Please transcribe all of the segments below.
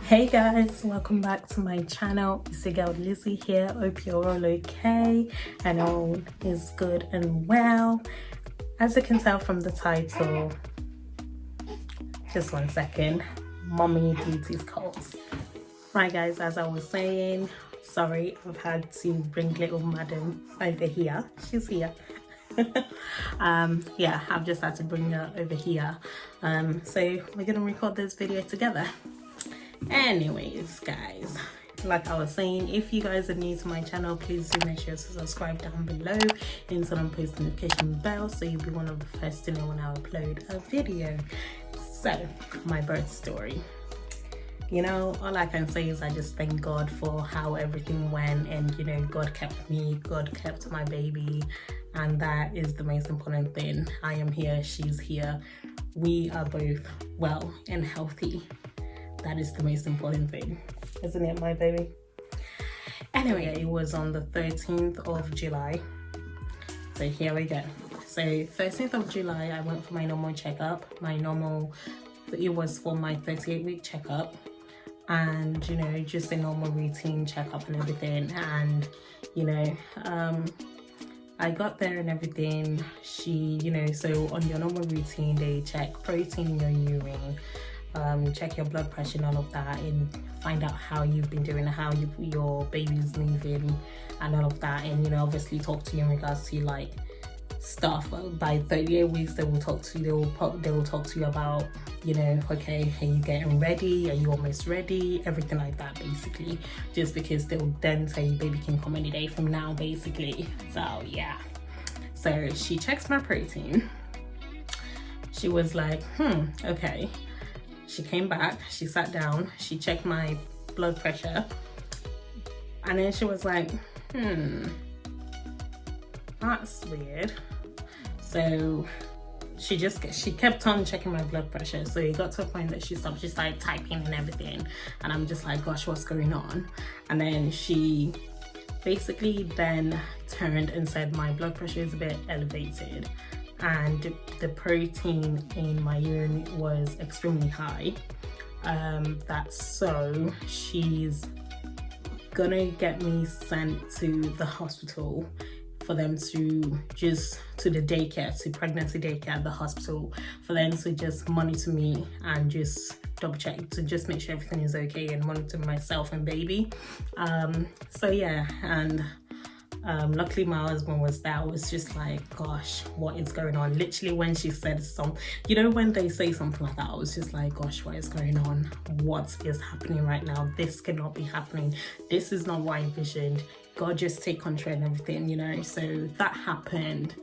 Hey guys, welcome back to my channel. It's your girl Lizzie here. Hope you're all okay and all is good and well. As you can tell from the title, just one second, mommy duties calls. Right guys, as I was saying, sorry, I've had to bring little madam over here. She's here. Yeah, I've just had to bring her over here. So we're gonna record this video together. Anyways guys, like I was saying, if you guys are new to my channel, please do make sure to subscribe down below and turn on post notification bell so you'll be one of the first to know when I upload a video. So my birth story, you know, all I can say is I just thank God for how everything went, and you know, God kept me, God kept my baby, and that is the most important thing. I am here, she's here, we are both well and healthy. That is the most important thing, isn't it, my baby? Anyway, it was on the 13th of July. So here we go. So 13th of July, I went for my normal checkup. It was for my 38-week checkup. And, you know, just a normal routine checkup and everything. And, you know, I got there and everything. You know, so on your normal routine, they check protein in your urine. Check your blood pressure and all of that, and find out how you've been doing, how your baby's moving and all of that, and you know, obviously talk to you in regards to like stuff. By 38 weeks they will talk to you, they will talk to you about, you know, okay, are you getting ready, are you almost ready, everything like that basically, just because they will then say baby can come any day from now basically. So yeah, so she checks my protein. She was like, okay. She came back, she sat down, she checked my blood pressure, and then she was like, that's weird. So she kept on checking my blood pressure. So it got to a point that she stopped, she started typing and everything, and I'm just like, gosh, what's going on? And then she basically then turned and said my blood pressure is a bit elevated, and the protein in my urine was extremely high. So she's gonna get me sent to the hospital for them to the daycare, to pregnancy daycare at the hospital, for them to just monitor me and just double check to just make sure everything is okay, and monitor myself and baby. So yeah, and luckily my husband was there. I was just like, gosh, what is going on? Literally when she said something, you know, when they say something like that, I was just like, gosh, what is going on? What is happening right now? This cannot be happening. This is not what I envisioned. God, just take control and everything, you know. So that happened,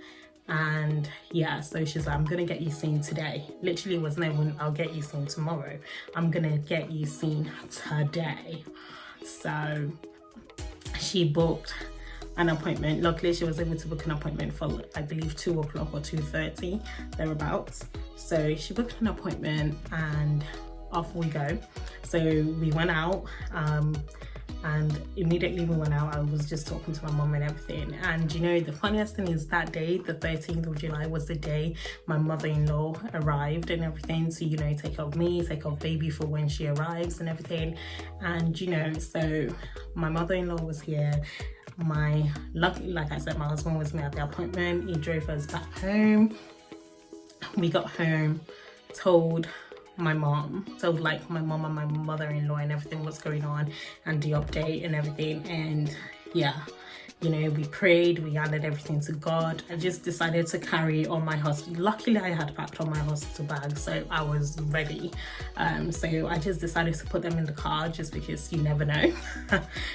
and yeah, so she's like, I'm gonna get you seen today. Literally was no one, I'll get you seen tomorrow. I'm gonna get you seen today. So she booked an appointment. Luckily she was able to book an appointment for, I believe, 2 o'clock or 2:30 thereabouts. So she booked an appointment and off we go. So we went out, and immediately we went out, I was just talking to my mom and everything. And you know, the funniest thing is that day, the 13th of July, was the day my mother-in-law arrived and everything to, you know, take care of me, take care of baby for when she arrives and everything. And you know, so my mother-in-law was here. Like I said, my husband was me at the appointment. He drove us back home. We got home, told my mom and my mother-in-law and everything what's going on and the update and everything. And yeah, you know, we prayed, we handed everything to God. I just decided to carry all my hospital. Luckily I had packed all my hospital bags, so I was ready. So I just decided to put them in the car, just because you never know.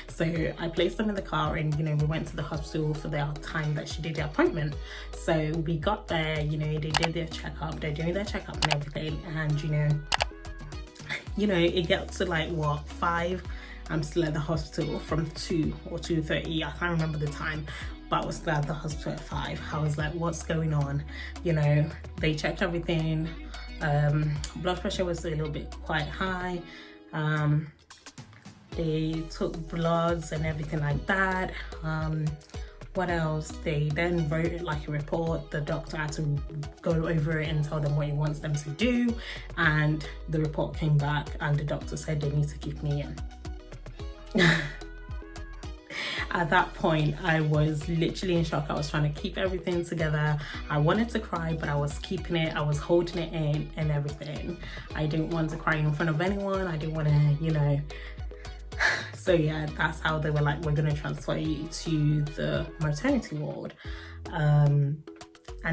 So I placed them in the car, and you know, we went to the hospital for the time that she did the appointment. So we got there, you know, they did their checkup, they're doing their checkup and everything. And you know, it gets to like what, 5, I'm still at the hospital from 2 or 2:30, I can't remember the time, but I was still at the hospital at 5. I was like, what's going on? You know, they checked everything. Blood pressure was a little bit quite high. They took bloods and everything like that. what else? They then wrote like a report. The doctor had to go over it and tell them what he wants them to do, and the report came back and the doctor said they need to keep me in. At that point, I was literally in shock. I was trying to keep everything together. I wanted to cry, but I was keeping it. I was holding it in and everything. I didn't want to cry in front of anyone. I didn't want to, you know. So yeah, that's how they were like, we're going to transfer you to the maternity ward. And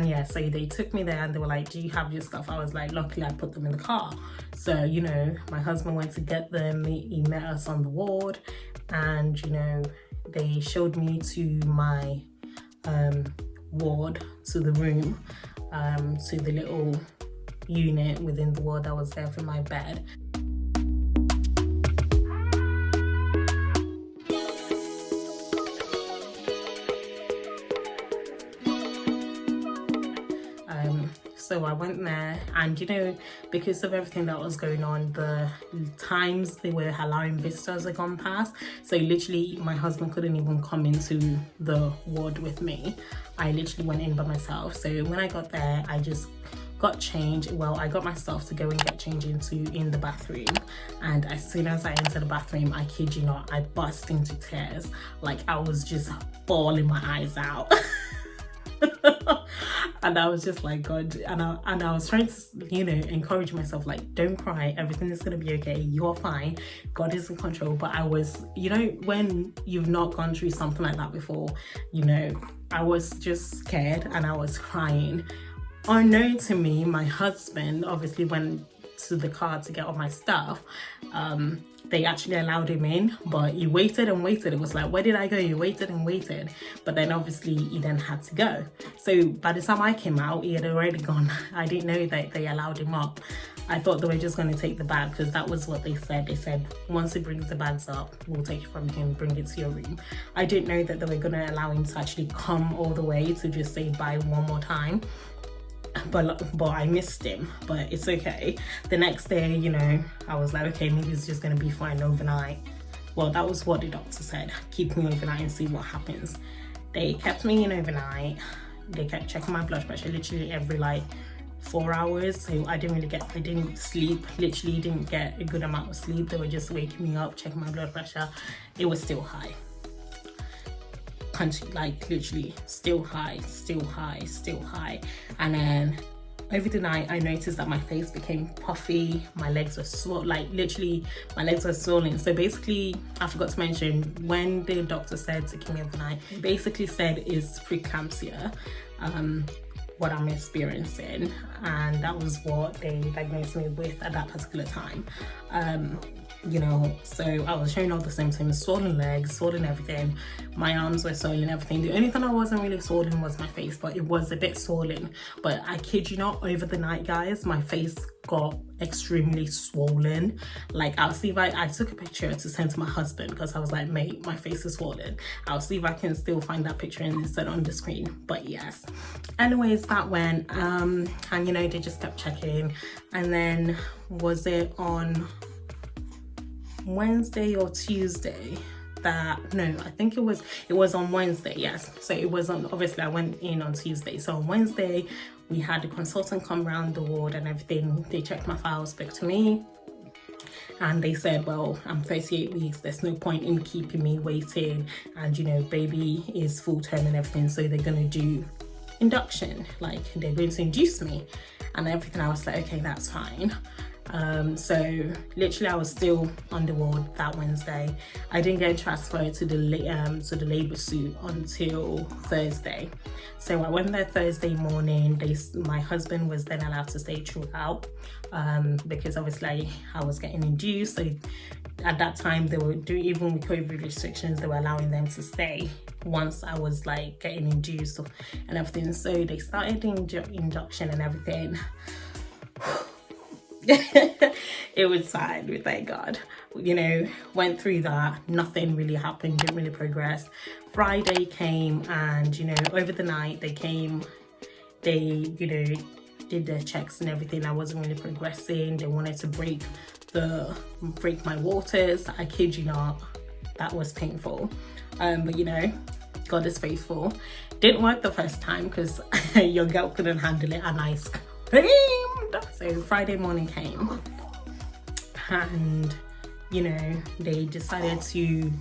yeah, so they took me there and they were like, do you have your stuff? I was like, luckily I put them in the car. So, you know, my husband went to get them. He met us on the ward, and, you know, they showed me to my ward, to the room, to the little unit within the ward that was there for my bed. So I went there, and you know, because of everything that was going on, the times they were allowing visitors had gone past. So literally my husband couldn't even come into the ward with me. I literally went in by myself. So when I got there, I just got changed. Well, I got myself to go and get changed in the bathroom, and as soon as I entered the bathroom, I kid you not, I burst into tears. Like I was just bawling my eyes out. And I was just like, God, and I was trying to, you know, encourage myself, like, don't cry, everything is gonna be okay, you're fine, God is in control. But I was, you know, when you've not gone through something like that before, you know, I was just scared and I was crying. Unknown to me, my husband obviously went to the car to get all my stuff. They actually allowed him in, but he waited and waited. It was like, where did I go? He waited and waited, but then obviously he then had to go. So by the time I came out, he had already gone. I didn't know that they allowed him up. I thought they were just going to take the bag, because that was what they said. They said, once he brings the bags up, we'll take it from him, bring it to your room. I didn't know that they were going to allow him to actually come all the way to just say bye one more time. But I missed him, but it's okay. The next day, you know, I was like, okay, maybe it's just gonna be fine overnight. Well, that was what the doctor said, keep me overnight and see what happens. They kept me in overnight. They kept checking my blood pressure literally every like 4 hours. So I didn't sleep, literally didn't get a good amount of sleep. They were just waking me up, checking my blood pressure. It was still high. Like literally still high. And then over the night, I noticed that my face became puffy, my legs were swollen, like literally my legs were swollen. So basically, I forgot to mention, when the doctor said to keep me overnight, he basically said it's preeclampsia, what I'm experiencing, and that was what they diagnosed me with at that particular time. You know, so I was showing all the symptoms: swollen legs, swollen everything, my arms were swollen, everything. The only thing I wasn't really swollen was my face, but it was a bit swollen. But I kid you not, over the night, guys, my face got extremely swollen. Like, I'll see if I took a picture to send to my husband, because I was like, mate, my face is swollen. I'll see if I can still find that picture and set it on the screen. But yes, anyways, that went and you know, they just kept checking. And then was it on Wednesday or Tuesday I think it was on Wednesday, yes. So it was on, obviously I went in on Tuesday. So on Wednesday, we had a consultant come around the ward and everything. They checked my files, spoke to me, and they said, well, I'm 38 weeks, there's no point in keeping me waiting, and you know, baby is full term and everything, so they're gonna do induction, like they're going to induce me and everything. I was like, okay, that's fine. So literally I was still on the ward that Wednesday. I didn't get transferred to the labor suite until Thursday. So I went there Thursday morning. My husband was then allowed to stay throughout, because obviously I was getting induced. So at that time they were doing, even with COVID restrictions, they were allowing them to stay once I was like getting induced and everything. So they started the induction and everything. It was fine, thank God. You know, went through that, nothing really happened, didn't really progress. Friday came, and you know, over the night they came, they, you know, did their checks and everything. I wasn't really progressing. They wanted to break my waters. I kid you not, that was painful. But you know, God is faithful. Didn't work the first time because your girl couldn't handle it and I screamed. So Friday morning came and, you know, they decided to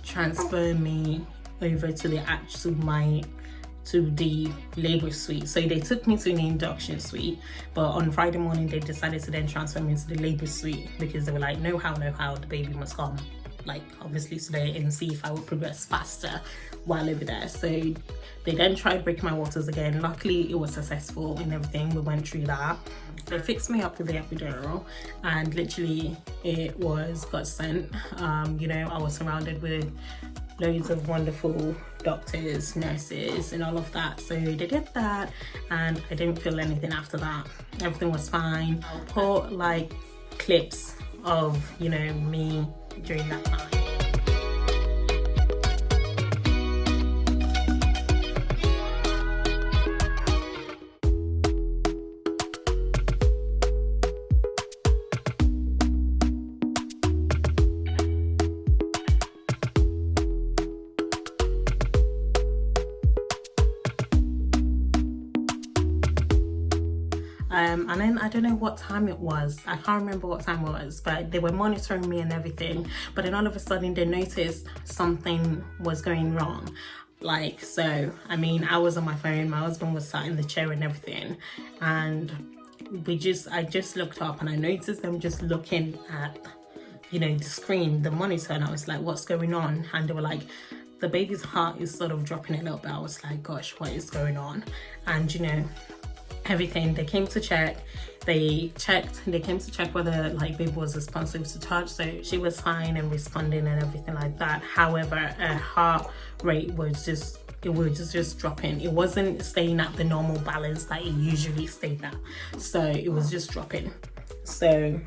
transfer me over to the labor suite. So they took me to the induction suite, but on Friday morning they decided to then transfer me to the labor suite because they were like, no how, the baby must come, like obviously today, and see if I would progress faster while over there. So they then tried breaking my waters again. Luckily it was successful and everything. We went through that. They fixed me up with the epidural and literally it got sent. You know, I was surrounded with loads of wonderful doctors, nurses and all of that. So they did that and I didn't feel anything after that. Everything was fine. I'll put like clips of, you know, me during that time. And then I don't know what time it was. I can't remember what time it was, but they were monitoring me and everything. But then all of a sudden they noticed something was going wrong. Like, so, I mean, I was on my phone, my husband was sat in the chair and everything. And I just looked up and I noticed them just looking at, you know, the screen, the monitor. And I was like, what's going on? And they were like, the baby's heart is sort of dropping a little bit. I was like, gosh, what is going on? And, you know, everything, they came to check, they came to check whether like baby was responsive to touch. So she was fine and responding and everything like that. However, her heart rate was just dropping. It wasn't staying at the normal balance that it usually stayed at. So it was just dropping. So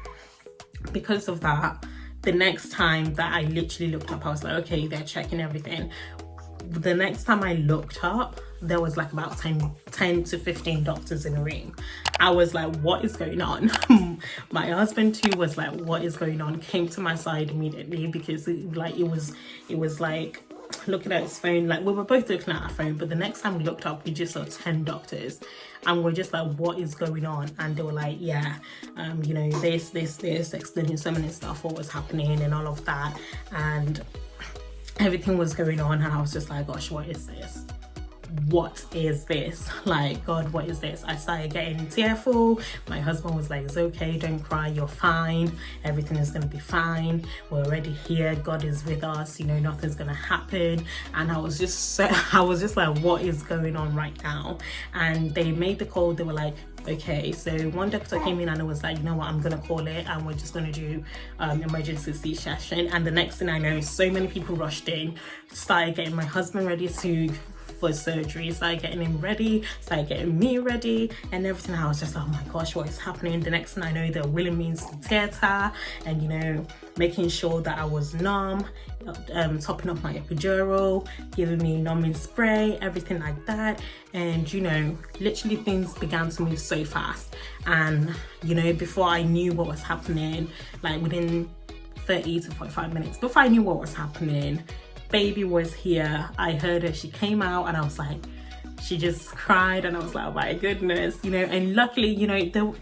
because of that, the next time that I literally looked up, I was like, okay, they're checking everything. The next time I looked up, there was like about 10 to 15 doctors in the room. I was like, what is going on? My husband too was like, what is going on? Came to my side immediately because it was like looking at his phone. Like, we were both looking at our phone, but the next time we looked up, we just saw 10 doctors and we're just like, what is going on? And they were like, yeah, you know, this, explaining so many stuff, what was happening and all of that. And everything was going on and I was just like, gosh, what is this? What is this? Like, God, what is this? I started getting tearful. My husband was like, it's okay, don't cry, you're fine, everything is gonna be fine, we're already here, God is with us, you know, nothing's gonna happen. And I was just like, what is going on right now? And they made the call. They were like, okay, so one doctor came in and it was like, you know what, I'm gonna call it and we're just gonna do emergency C-section. And the next thing I know, so many people rushed in, started getting my husband ready for surgery, started getting him ready, started getting me ready and everything. I was just like, oh my gosh, what is happening? The next thing I know, they're wheeling me into the theatre and, you know, making sure that I was numb, topping up my epidural, giving me numbing spray, everything like that. And, you know, literally things began to move so fast. And, you know, before I knew what was happening, like within 30 to 45 minutes, before I knew what was happening, baby was here. I heard her, she came out and I was like, she just cried and I was like, oh my goodness, you know. And luckily, you know,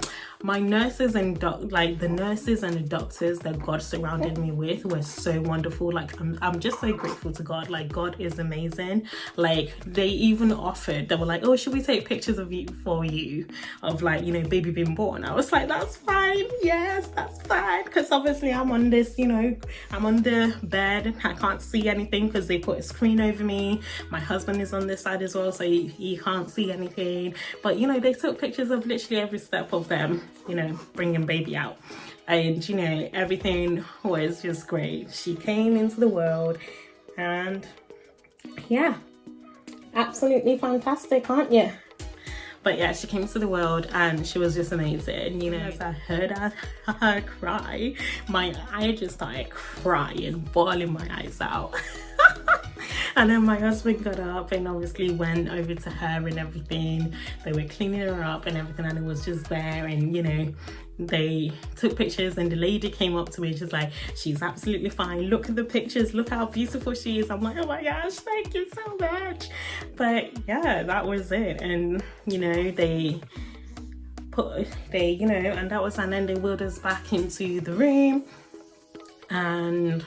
my nurses and the nurses and the doctors that God surrounded me with were so wonderful. Like, I'm just so grateful to God. Like, God is amazing. Like, they even offered, they were like, oh, should we take pictures of you of like, you know, baby being born? I was like, that's fine, yes, that's fine, because obviously I'm on this, you know, I'm on the bed, I can't see anything because they put a screen over me. My husband is on this side as well, so he can't see anything. But, you know, they took pictures of literally every step of them, you know, bringing baby out. And, you know, everything was just great. She came into the world and yeah, absolutely fantastic, aren't you? But yeah, she came to the world and she was just amazing. You know, as I heard her cry, I just started crying, bawling my eyes out. And then my husband got up and obviously went over to her and everything. They were cleaning her up and everything, and it was just there. And you know, they took pictures, and the lady came up to me, she's like, she's absolutely fine, look at the pictures, look how beautiful she is. I'm like, oh my gosh, thank you so much. But yeah, that was it. And you know, and that was, and then they wheeled us back into the room, and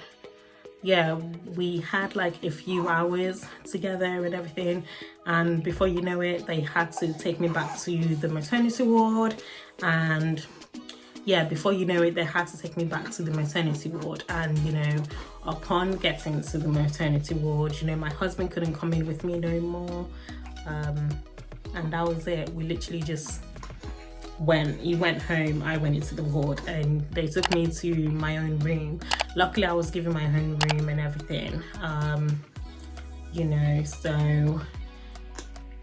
yeah, we had like a few hours together and everything. And before you know it, they had to take me back to the maternity ward. And yeah, before you know it, they had to take me back to the maternity ward. And you know, upon getting to the maternity ward, you know, my husband couldn't come in with me no more. And that was it. We literally just he went home, I went into the ward, and they took me to my own room. Luckily, I was given my own room and everything. You know, so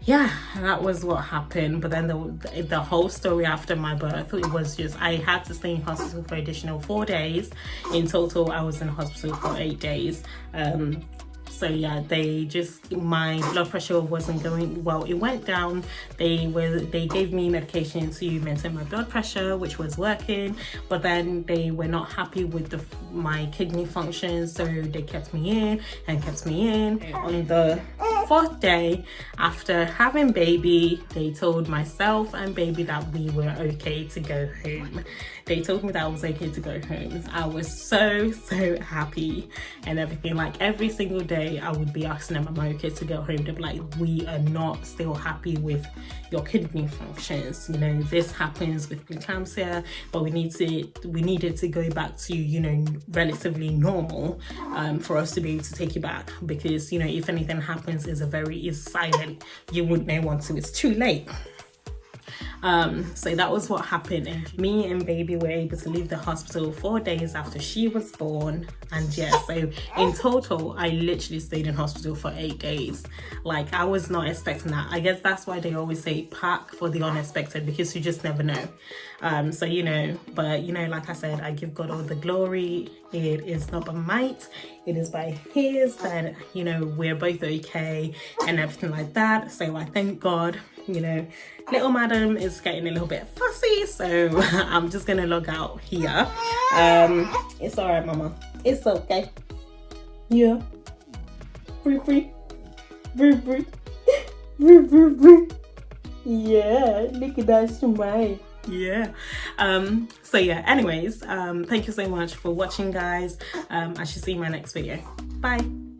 yeah, that was what happened. But then the whole story after my birth, it was just, I had to stay in hospital for additional 4 days. In total, I was in hospital for 8 days. So yeah, my blood pressure wasn't going well. It went down. They gave me medication to maintain my blood pressure, which was working, but then they were not happy with my kidney function, so they kept me in. On the 4th day after having baby, they told myself and baby that we were okay to go home. They told me that I was okay to go home. I was so happy and everything. Like every single day I would be asking them, am I okay to go home? They'd be like, we are not still happy with your kidney functions. You know, this happens with preeclampsia, but we needed to go back to, you know, relatively normal for us to be able to take you back, because, you know, if anything happens, it's silent. You wouldn't know until it's too late. So that was what happened, and me and baby were able to leave the hospital 4 days after she was born. And yeah, so in total I literally stayed in hospital for 8 days. Like, I was not expecting that. I guess that's why they always say pack for the unexpected, because you just never know. So you know, but you know, like I said, I give God all the glory. It is not by might, it is by his that, you know, we're both okay and everything like that. So I thank God. You know, little madam is getting a little bit fussy, so I'm just gonna log out here. It's all right, mama, it's okay. Yeah, free. Yeah, look at that smile. Yeah. So yeah, anyways, thank you so much for watching, guys. I should see you in my next video. Bye.